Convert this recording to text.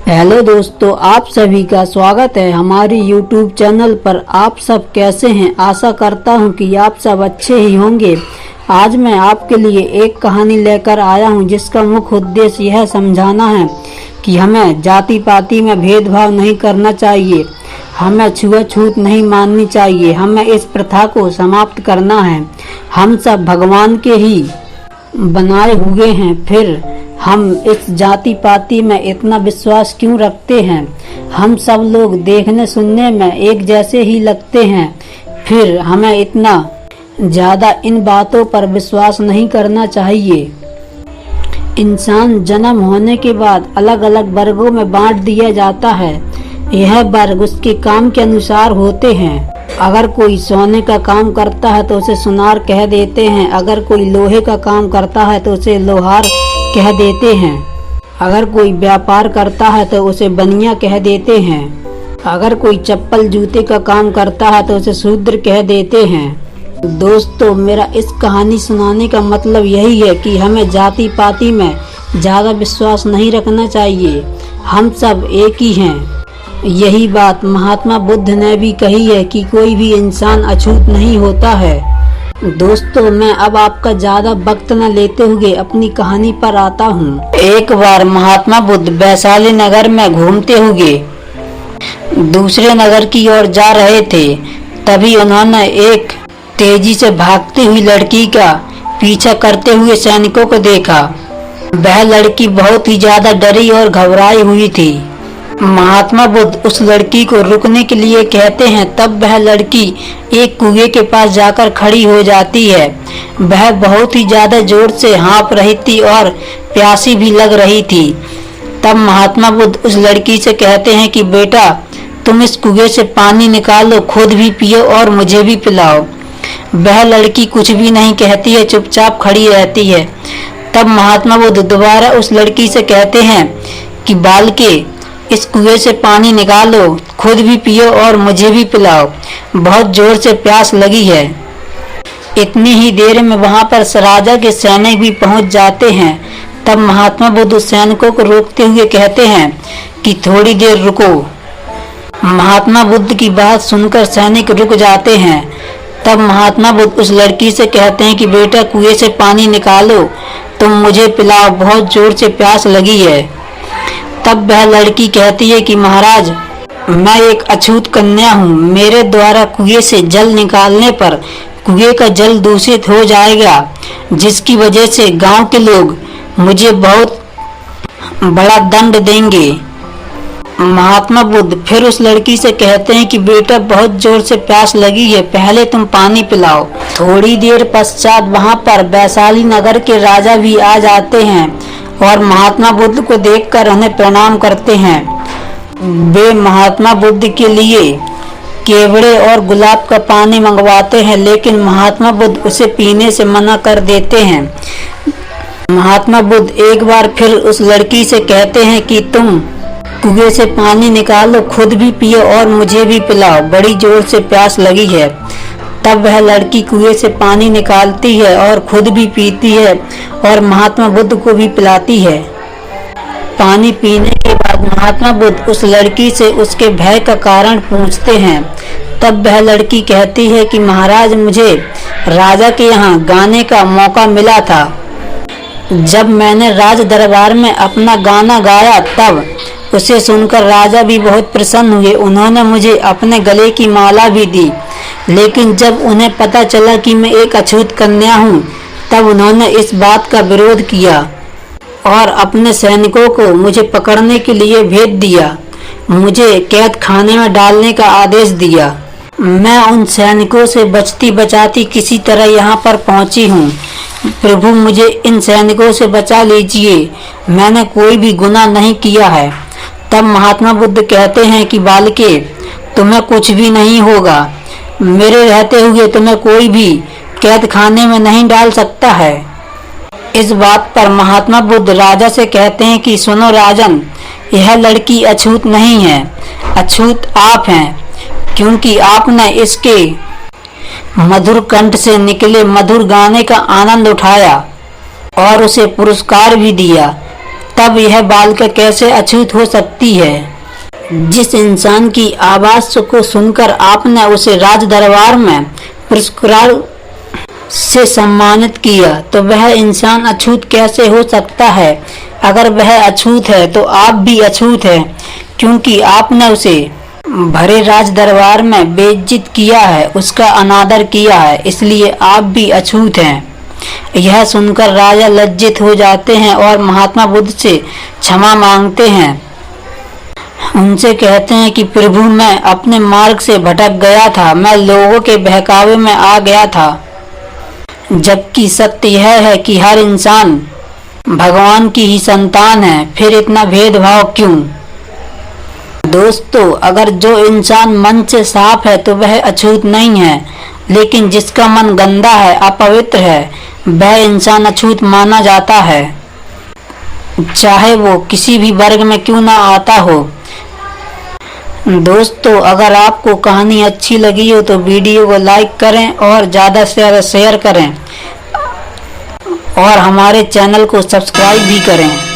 Hello दोस्तों, आप सभी का स्वागत है हमारी YouTube चैनल पर। आप सब कैसे हैं? आशा करता हूं कि आप सब अच्छे ही होंगे। आज मैं आपके लिए एक कहानी लेकर आया हूं जिसका मुख्य उद्देश्य यह समझाना है कि हमें जाति पाति में भेदभाव नहीं करना चाहिए, हमें छुआछूत नहीं माननी चाहिए, हमें इस प्रथा को समाप्त करना है। हम सब भगवान के ही बनाए हुए हैं, फिर हम इस जाति पाति में इतना विश्वास क्यों रखते हैं? हम सब लोग देखने सुनने में एक जैसे ही लगते हैं, फिर हमें इतना ज्यादा इन बातों पर विश्वास नहीं करना चाहिए। इंसान जन्म होने के बाद अलग अलग वर्गों में बांट दिया जाता है। यह वर्ग उसके काम के अनुसार होते हैं। अगर कोई सोने का काम करता है तो उसे सुनार कह देते हैं, अगर कोई लोहे का काम करता है तो उसे लोहार कह देते हैं, अगर कोई व्यापार करता है तो उसे बनिया कह देते हैं, अगर कोई चप्पल जूते का काम करता है तो उसे शूद्र कह देते हैं। दोस्तों, मेरा इस कहानी सुनाने का मतलब यही है कि हमें जाति पाति में ज्यादा विश्वास नहीं रखना चाहिए। हम सब एक ही हैं। यही बात महात्मा बुद्ध ने भी कही है कि कोई भी इंसान अछूत नहीं होता है। दोस्तों, मैं अब आपका ज्यादा वक्त न लेते हुए अपनी कहानी पर आता हूँ। एक बार महात्मा बुद्ध वैशाली नगर में घूमते हुए दूसरे नगर की ओर जा रहे थे। तभी उन्होंने एक तेजी से भागती हुई लड़की का पीछा करते हुए सैनिकों को देखा। वह लड़की बहुत ही ज्यादा डरी और घबराई हुई थी। महात्मा बुद्ध उस लड़की को रुकने के लिए कहते हैं, तब वह लड़की एक कुएं के पास जाकर खड़ी हो जाती है। वह बहुत ही ज्यादा जोर से हाँफ रही थी और प्यासी भी लग रही थी। तब महात्मा बुद्ध उस लड़की से कहते हैं कि बेटा, तुम इस कुएं से पानी निकालो, खुद भी पियो और मुझे भी पिलाओ। वह लड़की कुछ भी नहीं कहती है, चुपचाप खड़ी रहती है। तब महात्मा बुद्ध दोबारा उस लड़की से कहते हैं कि बालके, इस कुएं से पानी निकालो, खुद भी पियो और मुझे भी पिलाओ, बहुत जोर से प्यास लगी है। इतनी ही देर में वहां पर राजा के सैनिक भी पहुंच जाते हैं। तब महात्मा बुद्ध सैनिकों को रोकते हुए कहते हैं कि थोड़ी देर रुको। महात्मा बुद्ध की बात सुनकर सैनिक रुक जाते हैं। तब महात्मा बुद्ध उस लड़की से कहते हैं कि बेटा, कुएं से पानी निकालो, तुम मुझे पिलाओ, बहुत जोर से प्यास लगी है। तब वह लड़की कहती है कि महाराज, मैं एक अछूत कन्या हूँ, मेरे द्वारा कुएं से जल निकालने पर कुएं का जल दूषित हो जाएगा, जिसकी वजह से गांव के लोग मुझे बहुत बड़ा दंड देंगे। महात्मा बुद्ध फिर उस लड़की से कहते हैं कि बेटा, बहुत जोर से प्यास लगी है, पहले तुम पानी पिलाओ। थोड़ी देर पश्चात वहां पर वैशाली नगर के राजा भी आ जाते हैं और महात्मा बुद्ध को देखकर उन्हें प्रणाम करते हैं। वे महात्मा बुद्ध के लिए केवड़े और गुलाब का पानी मंगवाते हैं, लेकिन महात्मा बुद्ध उसे पीने से मना कर देते हैं। महात्मा बुद्ध एक बार फिर उस लड़की से कहते हैं कि तुम कुएं से पानी निकालो, खुद भी पियो और मुझे भी पिलाओ, बड़ी जोर से प्यास लगी है। तब वह लड़की कुएं से पानी निकालती है और खुद भी पीती है और महात्मा बुद्ध को भी पिलाती है। पानी पीने के बाद महात्मा बुद्ध उस लड़की से उसके भय का कारण पूछते हैं। तब वह लड़की कहती है कि महाराज, मुझे राजा के यहाँ गाने का मौका मिला था। जब मैंने राज दरबार में अपना गाना गाया, तब उसे सुनकर राजा भी बहुत प्रसन्न हुए। उन्होंने मुझे अपने गले की माला भी दी, लेकिन जब उन्हें पता चला कि मैं एक अछूत कन्या हूँ, तब उन्होंने इस बात का विरोध किया और अपने सैनिकों को मुझे पकड़ने के लिए भेज दिया। मुझे कैद खाने में डालने का आदेश दिया। मैं उन सैनिकों से बचती बचाती किसी तरह यहाँ पर पहुँची हूँ। प्रभु, मुझे इन सैनिकों से बचा लीजिए, मैंने कोई भी गुनाह नहीं किया है। तब महात्मा बुद्ध कहते हैं कि बालके, तुम्हें कुछ भी नहीं होगा, मेरे रहते हुए तुम्हें कोई भी कैद खाने में नहीं डाल सकता है। इस बात पर महात्मा बुद्ध राजा से कहते हैं कि सुनो राजन, यह लड़की अछूत नहीं है, अछूत आप हैं, क्योंकि आपने इसके मधुर कंठ से निकले मधुर गाने का आनंद उठाया और उसे पुरस्कार भी दिया। तब यह बालिका कैसे अछूत हो सकती है। जिस इंसान की आवाज को सुनकर आपने उसे राज दरबार में पुरस्कार से सम्मानित किया, तो वह इंसान अछूत कैसे हो सकता है। अगर वह अछूत है तो आप भी अछूत हैं, क्योंकि आपने उसे भरे राज दरबार में बेइज्जत किया है, उसका अनादर किया है, इसलिए आप भी अछूत हैं। यह सुनकर राजा लज्जित हो जाते हैं और महात्मा बुद्ध से क्षमा मांगते हैं। उनसे कहते हैं कि प्रभु, मैं अपने मार्ग से भटक गया था, मैं लोगों के बहकावे में आ गया था, जबकि सत्य यह है कि हर इंसान भगवान की ही संतान है, फिर इतना भेदभाव क्यों। दोस्तों, अगर जो इंसान मन से साफ है तो वह अछूत नहीं है, लेकिन जिसका मन गंदा है, अपवित्र है, वह इंसान अछूत माना जाता है, चाहे वो किसी भी वर्ग में क्यों ना आता हो। दोस्तों, अगर आपको कहानी अच्छी लगी हो तो वीडियो को लाइक करें और ज़्यादा से ज़्यादा शेयर करें और हमारे चैनल को सब्सक्राइब भी करें।